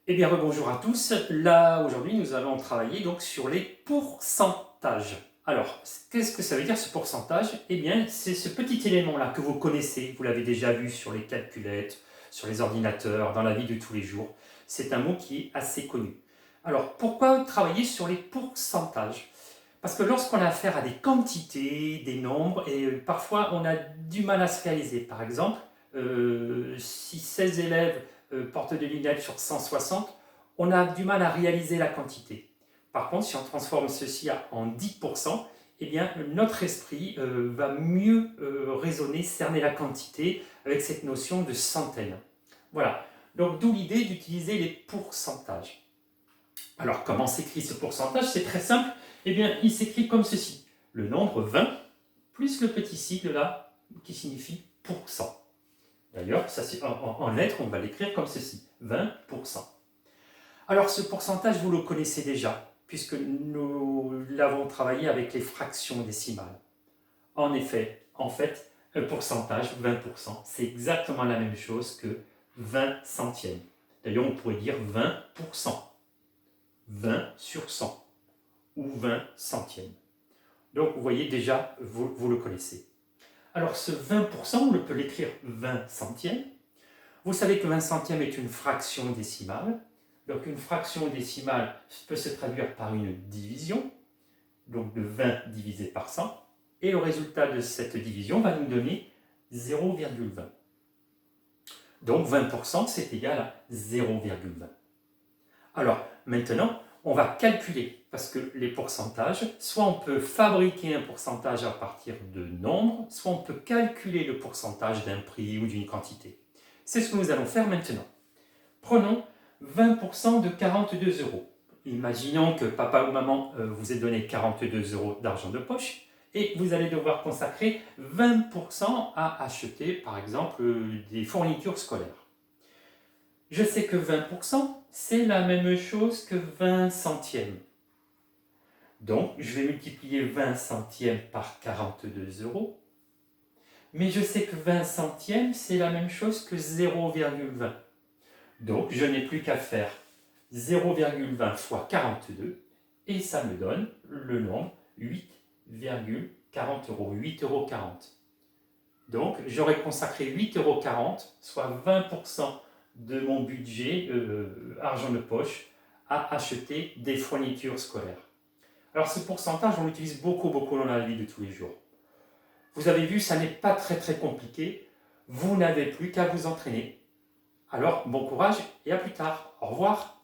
Eh bien, rebonjour à tous. Là, aujourd'hui, nous allons travailler donc sur les pourcentages. Alors, qu'est-ce que ça veut dire ce pourcentage? Eh bien, c'est ce petit élément-là que vous connaissez, vous l'avez déjà vu sur les calculettes, sur les ordinateurs, dans la vie de tous les jours. C'est un mot qui est assez connu. Alors, pourquoi travailler sur les pourcentages? Parce que lorsqu'on a affaire à des quantités, des nombres, et parfois on a du mal à se réaliser. Par exemple, si 16 élèves portent des lunettes sur 160, on a du mal à réaliser la quantité. Par contre, si on transforme ceci en 10%, eh bien, notre esprit va mieux raisonner, cerner la quantité avec cette notion de centaines. Voilà, donc d'où l'idée d'utiliser les pourcentages. Alors, comment s'écrit ce pourcentage? C'est très simple. Eh bien, il s'écrit comme ceci. Le nombre 20 plus le petit sigle là qui signifie pourcent. D'ailleurs, ça, en lettres, on va l'écrire comme ceci. 20%. Alors, ce pourcentage, vous le connaissez déjà, puisque nous l'avons travaillé avec les fractions décimales. En effet, en fait, un pourcentage, 20%, c'est exactement la même chose que 20 centièmes. D'ailleurs, on pourrait dire 20%. 20 sur 100 ou 20 centièmes. Donc vous voyez déjà, vous le connaissez. Alors ce 20%, on peut l'écrire 20 centièmes. Vous savez que 20 centièmes est une fraction décimale. Donc une fraction décimale peut se traduire par une division, donc de 20 divisé par 100. Et le résultat de cette division va nous donner 0,20. Donc 20%, c'est égal à 0,20. Alors, maintenant, on va calculer, parce que les pourcentages, soit on peut fabriquer un pourcentage à partir de nombres, soit on peut calculer le pourcentage d'un prix ou d'une quantité. C'est ce que nous allons faire maintenant. Prenons 20% de 42 euros. Imaginons que papa ou maman vous ait donné 42 euros d'argent de poche et vous allez devoir consacrer 20% à acheter, par exemple, des fournitures scolaires. Je sais que 20%, c'est la même chose que 20 centièmes. Donc, je vais multiplier 20 centièmes par 42 euros. Mais je sais que 20 centièmes, c'est la même chose que 0,20. Donc, je n'ai plus qu'à faire 0,20 fois 42 et ça me donne le nombre 8,40 euros, 8,40 euros. Donc, j'aurais consacré 8,40 euros, soit 20% de mon budget argent de poche à acheter des fournitures scolaires. Alors ce pourcentage, on l'utilise beaucoup dans la vie de tous les jours. Vous avez vu, ça n'est pas très compliqué. Vous n'avez plus qu'à vous entraîner. Alors bon courage et à plus tard. Au revoir.